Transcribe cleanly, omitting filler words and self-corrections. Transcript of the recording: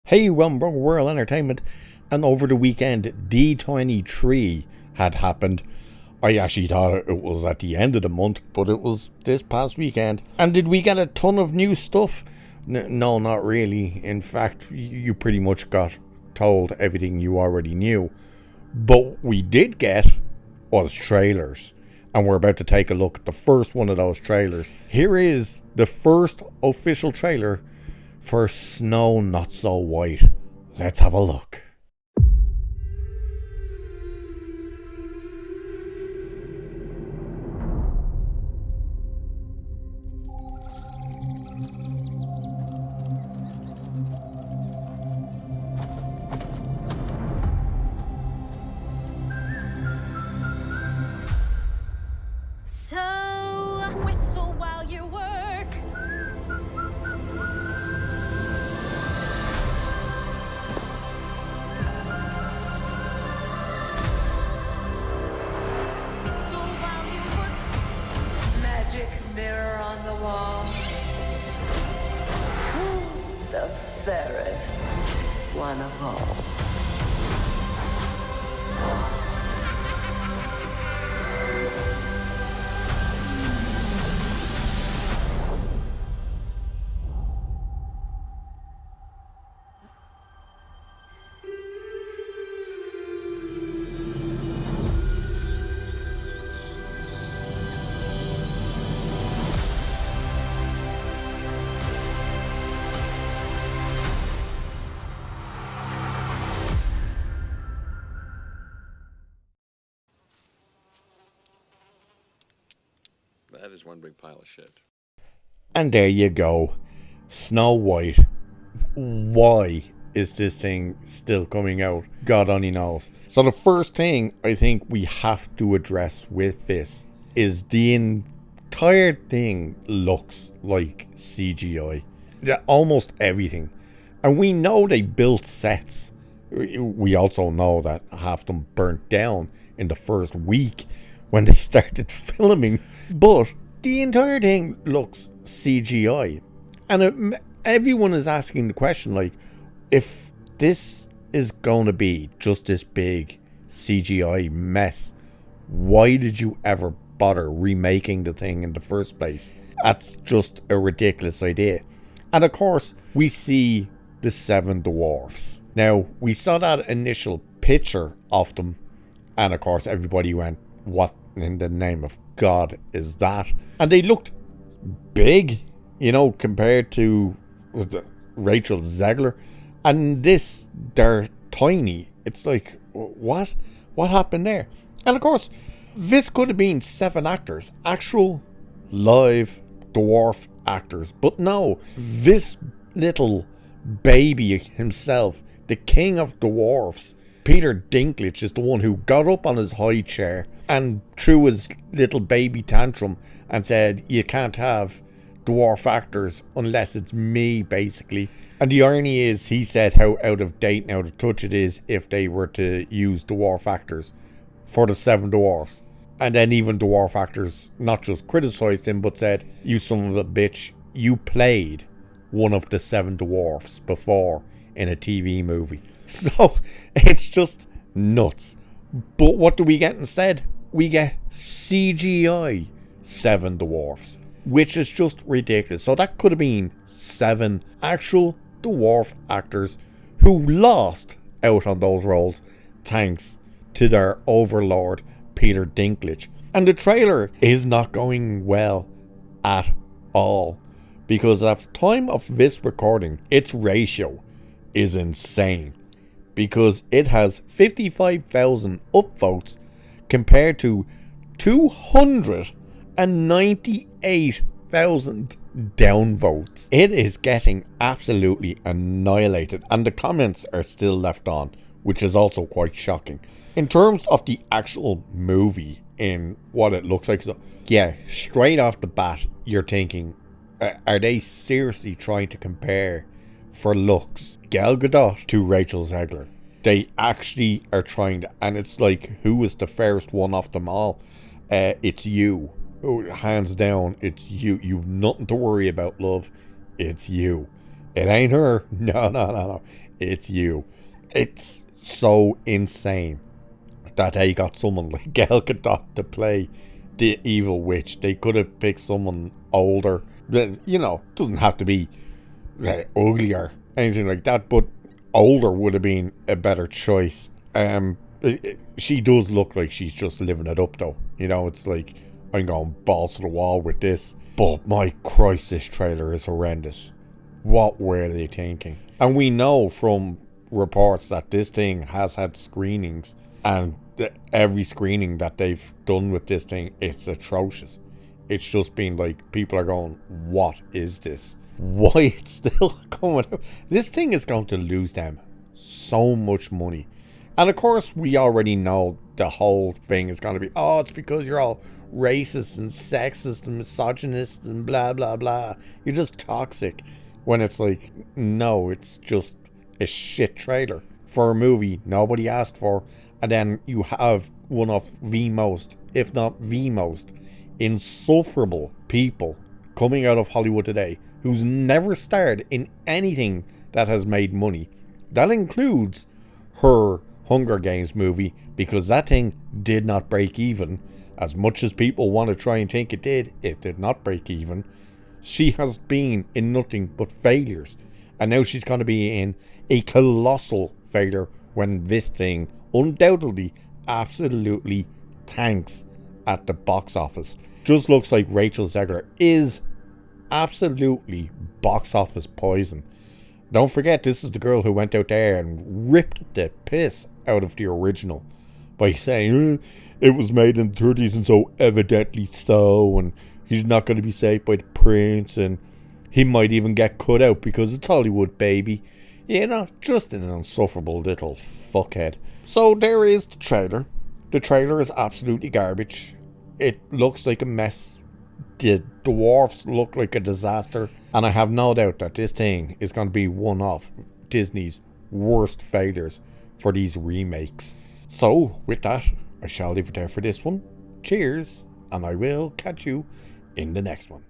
Hey, welcome to World Entertainment. And over the weekend, D23 had happened. I actually thought it was at the end of the month, but it was this past weekend. And did we get a ton of new stuff? No, not really. In fact, you pretty much got told everything you already knew. But we did get was trailers. And we're about to take a look at the first one of those trailers. Here is the first official trailer for Snow Not So White. Let's have a look. So, whistle while you work. Whistle while you work. Magic mirror on the wall. Who's the fairest one of all? That is one big pile of shit. And there you go. Snow White. Why is this thing still coming out? God only knows. So the first thing I think we have to address with this is the entire thing looks like CGI. Almost everything. And we know they built sets. We also know that half them burnt down in the first week when they started filming. But the entire thing looks CGI. And everyone is asking the question, like, if this is going to be just this big CGI mess, why did you ever bother remaking the thing in the first place? That's just a ridiculous idea. And of course, we see the Seven Dwarfs. Now, we saw that initial picture of them, and of course, everybody went, what in the name of God is that? And they looked big, compared to Rachel Zegler. And this, they're tiny. It's like, what? What happened there? And of course, this could have been 7 actors, actual live dwarf actors. But no, this little baby himself, the king of dwarfs, Peter Dinklage, is the one who got up on his high chair and threw his little baby tantrum and said, you can't have dwarf actors unless it's me, basically. And the irony is, he said how out of date and out of touch it is if they were to use dwarf actors for the Seven Dwarfs. And then even dwarf actors not just criticised him, but said, you son of a bitch, you played one of the Seven Dwarfs before in a TV movie. So it's just nuts. But what do we get instead? We get CGI Seven Dwarfs, which is just ridiculous. So that could have been 7 actual dwarf actors who lost out on those roles thanks to their overlord Peter Dinklage. And the trailer is not going well at all, because at the time of this recording, its ratio is insane, because it has 55,000 upvotes compared to 298,000 downvotes. It is getting absolutely annihilated, and the comments are still left on, which is also quite shocking. In terms of the actual movie in what it looks like, so yeah, straight off the bat, you're thinking, are they seriously trying to compare for looks Gal Gadot to Rachel Zegler? They actually are trying to, and it's like, who was the fairest one of them all? It's you. Hands down, it's you. You've nothing to worry about, love. It's you. It ain't her. No. it's you. It's so insane that they got someone like Gal Gadot to play the evil witch. They could have picked someone older. You know, doesn't have to be ugly or anything like that, but older would have been a better choice. She does look like she's just living it up though. You know, it's like, I'm going balls to the wall with this. But my Christ, this trailer is horrendous. What were they thinking? And we know from reports that this thing has had screenings, and every screening that they've done with this thing, it's atrocious. It's just been like, people are going, what is this? Why it's still coming out? This thing is going to lose them so much money. And of course, we already know the whole thing is going to be, oh, it's because you're all racist and sexist and misogynist and blah, blah, blah. You're just toxic. When it's like, no, it's just a shit trailer for a movie nobody asked for. And then you have one of the most, if not the most, insufferable people coming out of Hollywood today who's never starred in anything that has made money. That includes her Hunger Games movie, because that thing did not break even. As much as people want to try and think it did not break even. She has been in nothing but failures. And now she's going to be in a colossal failure when this thing undoubtedly, absolutely tanks at the box office. Just looks like Rachel Zegler is absolutely box office poison. Don't forget, this is the girl who went out there and ripped the piss out of the original by saying it was made in the 30s and so evidently so, and he's not going to be saved by the prince, and he might even get cut out because it's Hollywood, baby. You know, just an insufferable little fuckhead. So there is the trailer. The trailer is absolutely garbage. It looks like a mess. The dwarfs look like a disaster. And I have no doubt that this thing is going to be one of Disney's worst failures for these remakes. So, with that, I shall leave it there for this one. Cheers, and I will catch you in the next one.